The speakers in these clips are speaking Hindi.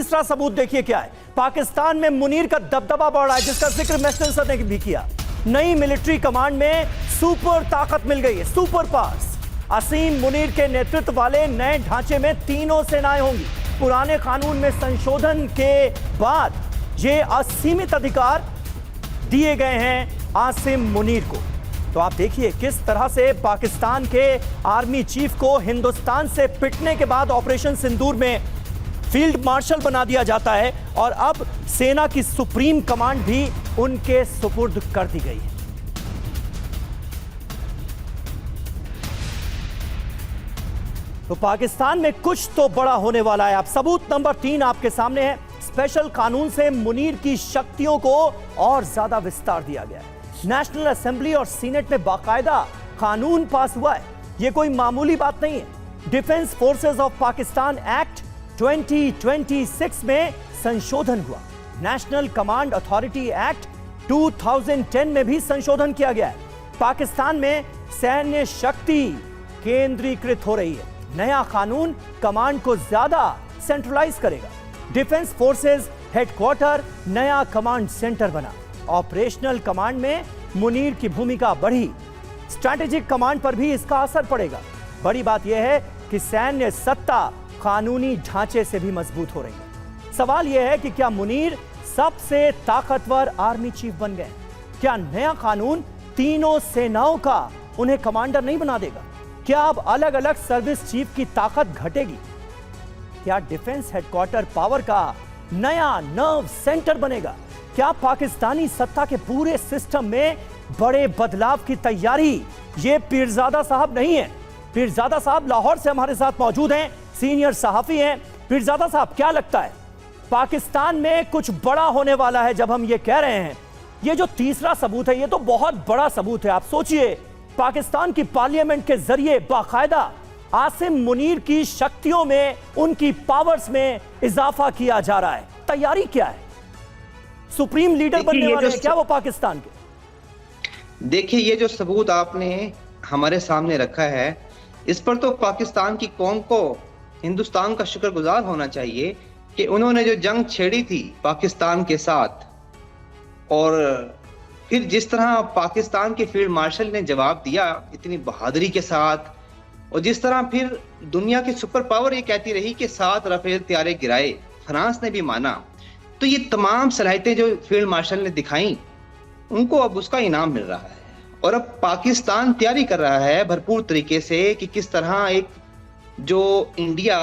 तीसरा सबूत देखिए क्या है। पाकिस्तान में मुनीर का दबदबा बढ़ रहा है, जिसका जिक्र मैस्टर सर ने भी किया। नई मिलिट्री कमांड में सुपर ताकत मिल गई है, सुपर पावर्स। असीम मुनीर के नेतृत्व वाले नए ढांचे में तीनों सेनाएं होंगी। पुराने कानून में संशोधन के बाद ये असीमित अधिकार दिए गए हैं आसिम मुनीर को। तो आप देखिए किस तरह से पाकिस्तान के आर्मी चीफ को हिंदुस्तान से पिटने के बाद ऑपरेशन सिंदूर में फील्ड मार्शल बना दिया जाता है और अब सेना की सुप्रीम कमांड भी उनके सुपुर्द कर दी गई है। तो पाकिस्तान में कुछ तो बड़ा होने वाला है। अब सबूत नंबर 3 आपके सामने है। स्पेशल कानून से मुनीर की शक्तियों को और ज्यादा विस्तार दिया गया है। नेशनल असेंबली और सीनेट में बाकायदा कानून पास हुआ है। यह कोई मामूली बात नहीं है। Defence forces of Pakistan act 2026 में संशोधन हुआ। नेशनल कमांड अथॉरिटी एक्ट 2010 में भी संशोधन किया गया है। पाकिस्तान में सैन्य शक्ति केंद्रीकृत हो रही है। नया कानून कमांड को ज्यादा सेंट्रलाइज करेगा। डिफेंस फोर्सेस हेडक्वार्टर नया कमांड सेंटर बना। ऑपरेशनल कमांड में मुनीर की भूमिका बढ़ी। स्ट्रैटेजिक कमांड पर भी इसका असर पड़ेगा। बड़ी बात यह है कि सैन्य सत्ता कानूनी ढांचे से भी मजबूत हो रही है। सवाल यह है कि क्या मुनीर सबसे ताकतवर आर्मी चीफ बन गए? क्या नया कानून तीनों सेनाओं का उन्हें कमांडर नहीं बना देगा? क्या अब अलग अलग सर्विस चीफ की ताकत घटेगी? क्या डिफेंस हेडक्वार्टर पावर का नया नर्व सेंटर बनेगा? क्या पाकिस्तानी सत्ता के पूरे सिस्टम में बड़े बदलाव की तैयारी? ये पीरजादा साहब नहीं है। पीरजादा साहब लाहौर से हमारे साथ मौजूद हैं, सीनियर सहाफी हैं। पीरजादा साहब, क्या लगता है पाकिस्तान में कुछ बड़ा होने वाला है जब हम ये कह रहे हैं? ये जो तीसरा सबूत है, ये तो बहुत बड़ा सबूत है। आप सोचिए, पाकिस्तान की पार्लियामेंट के जरिए बाकायदा आसिम मुनीर की शक्तियों में, उनकी पावर्स में इजाफा किया जा रहा है। तैयारी क्या है? सुप्रीम लीडर बनने वाले हैं क्या वो पाकिस्तान के? देखिए, ये जो सबूत आपने हमारे सामने रखा है, इस पर तो पाकिस्तान की कौम को हिंदुस्तान का शुक्रगुजार होना चाहिए कि उन्होंने जो जंग छेड़ी थी पाकिस्तान के साथ, और फिर जिस तरह पाकिस्तान के फील्ड मार्शल ने जवाब दिया इतनी बहादुरी के साथ, और जिस तरह फिर दुनिया की सुपर पावर ये कहती रही कि 7 राफेल तैयारे गिराए, फ्रांस ने भी माना, तो ये तमाम सलाहियतें जो फील्ड मार्शल ने दिखाई, उनको अब उसका इनाम मिल रहा है। और अब पाकिस्तान तैयारी कर रहा है भरपूर तरीके से कि किस तरह एक जो इंडिया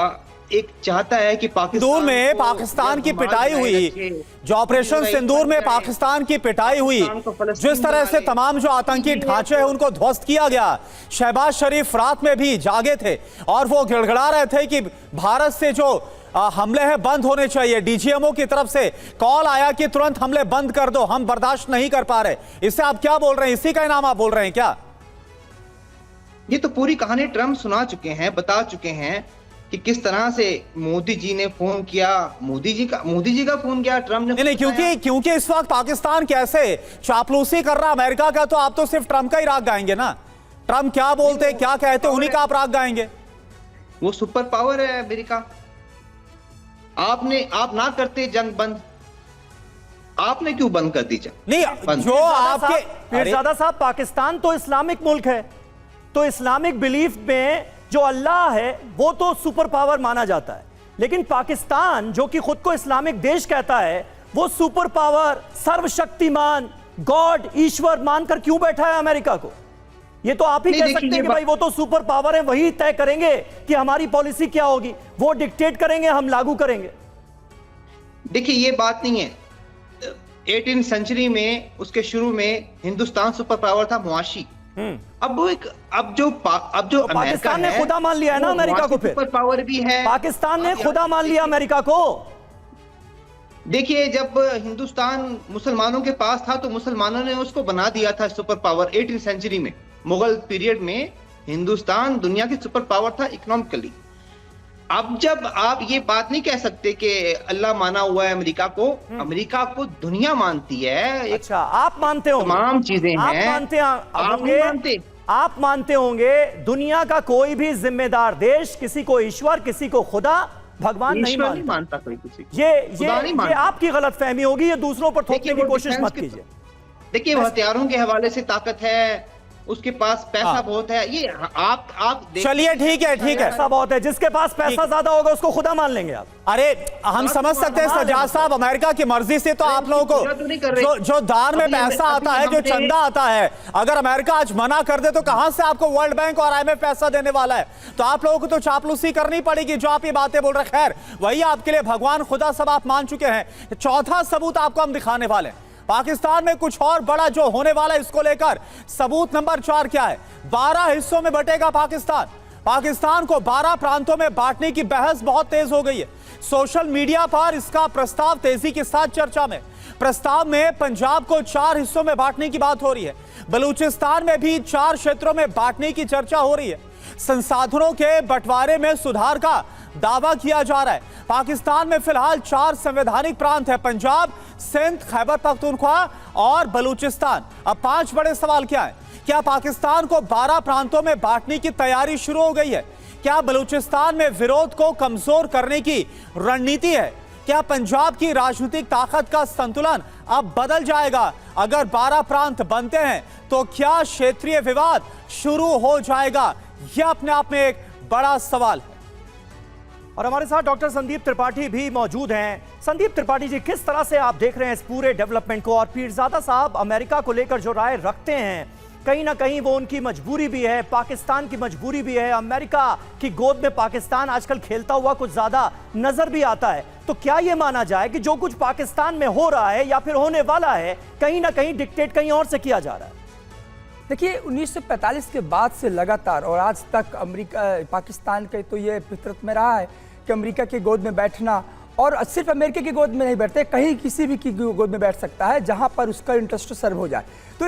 एक चाहता है कि सिंदूर में पाकिस्तान की पिटाई हुई, जो ऑपरेशन सिंदूर में पाकिस्तान की पिटाई हुई, जिस तरह से तमाम जो आतंकी ढांचे हैं उनको ध्वस्त किया गया। शहबाज शरीफ रात में भी जागे थे और वो गिड़गिड़ा रहे थे कि भारत से जो हमले हैं बंद होने चाहिए। डीजीएमओ की तरफ से कॉल आया कि तुरंत हमले बंद कर दो, हम बर्दाश्त नहीं कर पा रहे। इससे आप क्या बोल रहे हैं? इसी का इनाम आप बोल रहे हैं क्या? ये तो पूरी कहानी ट्रंप सुना चुके हैं, बता चुके हैं कि किस तरह से मोदी जी ने फोन किया, मोदी जी का फोन किया ट्रंप ने। नहीं, क्योंकि इस वक्त पाकिस्तान कैसे चापलूसी कर रहा अमेरिका का, तो आप तो सिर्फ ट्रंप का ही राग गाएंगे ना। ट्रंप क्या बोलते, क्या कहते, उन्हीं का आप राग गाएंगे। वो सुपर पावर है अमेरिका। आप ना करते जंग बंद, आपने क्यों बंद कर दी जंग? नहीं, जो आपके पीरजादा साहब, पाकिस्तान तो इस्लामिक मुल्क है, तो इस्लामिक बिलीफ में जो अल्लाह है वो तो सुपर पावर माना जाता है। लेकिन पाकिस्तान जो कि खुद को इस्लामिक देश कहता है, वो सुपर पावर, सर्वशक्तिमान, गॉड, ईश्वर मानकर क्यों बैठा है अमेरिका को? ये तो आप ही कह सकते हैं कि भाई वो तो सुपर पावर है, वही तय करेंगे कि हमारी पॉलिसी क्या होगी, वो डिक्टेट करेंगे, हम लागू करेंगे। देखिए, ये बात नहीं है। 18वीं सेंचुरी में, उसके शुरू में हिंदुस्तान सुपर पावर था, मुआशी। अब जो पाकिस्तान ने खुदा मान लिया है ना अमेरिका को, फिर सुपर पावर भी है। पाकिस्तान ने खुदा मान लिया अमेरिका को। देखिए, जब हिंदुस्तान मुसलमानों के पास था तो मुसलमानों ने उसको बना दिया था सुपर पावर। 18वीं सेंचुरी में, मुगल पीरियड में, हिंदुस्तान दुनिया की सुपर पावर था इकोनॉमिकली। अब जब आप ये बात नहीं कह सकते कि अल्लाह माना हुआ है अमेरिका को दुनिया मानती है। अच्छा, आप मानते होंगे, तमाम चीजें हैं, आप मानते होंगे दुनिया का कोई भी जिम्मेदार देश किसी को ईश्वर, किसी को खुदा भगवान नहीं ईश्वर नहीं मानता। मानता कोई किसी को। ये खुदा नहीं ये मानता। आपकी गलतफहमी होगी, ये दूसरों पर थोपने देखिए, की वो कोशिश डिफेंस मत के- कीजिए। देखिए, वो हथियारों के हवाले से ताकत है, उसके पास पैसा बहुत है। ये आप देखिए- चलिए ठीक है पैसा बहुत है, जिसके पास पैसा ज्यादा होगा उसको खुदा मान लेंगे आप। अरे हम समझ सकते हैं सज्जाद साहब, अमेरिका की मर्जी से तो आप लोगों पूरा तो नहीं कर रहे। को जो दान में अभी पैसा आता है, जो हमने- चंदा आता है, अगर अमेरिका आज मना कर दे तो कहां से आपको वर्ल्ड बैंक और IMF पैसा देने वाला है? तो आप लोगों को तो चापलूसी करनी पड़ेगी जो आप ये बातें बोल रहे। खैर, वही आपके लिए भगवान खुदा सब आप मान चुके हैं। चौथा सबूत आपको हम दिखाने वाले हैं। पाकिस्तान में कुछ और बड़ा जो होने वाला है, इसको लेकर सबूत नंबर 4 क्या है? 12 हिस्सों में बटेगा पाकिस्तान। पाकिस्तान को 12 प्रांतों में बांटने की बहस बहुत तेज हो गई है। सोशल मीडिया पर इसका प्रस्ताव तेजी के साथ चर्चा में। प्रस्ताव में पंजाब को 4 हिस्सों में बांटने की बात हो रही है। बलूचिस्तान में भी 4 क्षेत्रों में बांटने की चर्चा हो रही है। संसाधनों के बंटवारे में सुधार का दावा किया जा रहा है। पाकिस्तान में फिलहाल 4 संवैधानिक प्रांत है, पंजाब, सिंध, खैबर पख्तूनख्वा और बलूचिस्तान। अब 5 बड़े सवाल क्या है? क्या पाकिस्तान को 12 प्रांतों में बांटने की तैयारी शुरू हो गई है? क्या बलूचिस्तान में विरोध को कमजोर करने की रणनीति है? क्या पंजाब की राजनीतिक ताकत का संतुलन अब बदल जाएगा? अगर 12 प्रांत बनते हैं तो क्या क्षेत्रीय विवाद शुरू हो जाएगा? यह अपने आप में एक बड़ा सवाल है। और हमारे साथ डॉक्टर संदीप त्रिपाठी भी मौजूद हैं। संदीप त्रिपाठी जी, किस तरह से आप देख रहे हैं इस पूरे डेवलपमेंट को? और पीरजादा साहब अमेरिका को लेकर जो राय रखते हैं, कहीं ना कहीं वो उनकी मजबूरी भी है, पाकिस्तान की मजबूरी भी है। अमेरिका की गोद में पाकिस्तान आजकल खेलता हुआ कुछ ज्यादा नजर भी आता है। तो क्या ये माना जाए कि जो कुछ पाकिस्तान में हो रहा है या फिर होने वाला है, कहीं ना कहीं डिक्टेट कहीं और से किया जा रहा है? देखिए, 1945 के बाद से लगातार और आज तक पाकिस्तान के तो ये फितरत में रहा है कि अमेरिका की गोद में बैठना, और सिर्फ अमेरिका की गोद में नहीं बैठते, कहीं किसी भी की गोद में बैठ सकता है जहां पर उसका इंटरेस्ट सर्व हो जाए। तो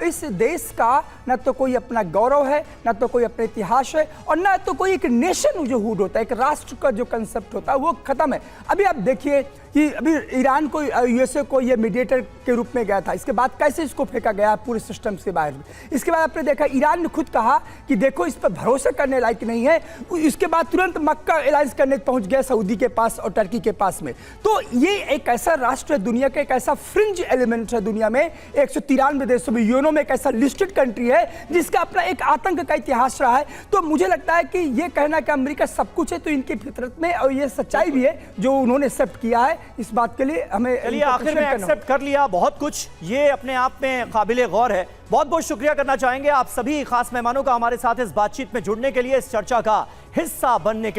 इस देश का न तो कोई अपना गौरव है, न तो कोई अपना इतिहास है, और न तो कोई एक नेशन जो हुड होता है, एक राष्ट्र का जो कंसेप्ट होता है, वो खत्म है। अभी आप देखिए कि अभी ईरान को, USA को ये मीडिएटर के रूप में गया था, इसके बाद कैसे इसको फेंका गया पूरे सिस्टम से बाहर। इसके बाद आपने देखा ईरान ने खुद कहा कि देखो इस पर भरोसा करने लायक नहीं है। इसके बाद तुरंत मक्का अलायंस करने पहुंच गया सऊदी के पास और टर्की के पास में। तो ये एक ऐसा राष्ट्र है दुनिया का, एक ऐसा फ्रिंज एलिमेंट है दुनिया में, 193 देशों में, यूएनओ में एक ऐसा लिस्टेड कंट्री है जिसका अपना एक आतंक का इतिहास रहा है। तो मुझे लगता है कि ये कहना कि अमेरिका सब कुछ है, तो इनकी फितरत में, और ये सच्चाई भी है जो उन्होंने एक्सेप्ट किया है। इस बात के लिए हमें चलिए, आखिर में एक्सेप्ट कर लिया बहुत कुछ, ये अपने आप में काबिले गौर है। बहुत बहुत शुक्रिया करना चाहेंगे आप सभी खास मेहमानों का हमारे साथ इस बातचीत में जुड़ने के लिए, इस चर्चा का हिस्सा बनने के लिए।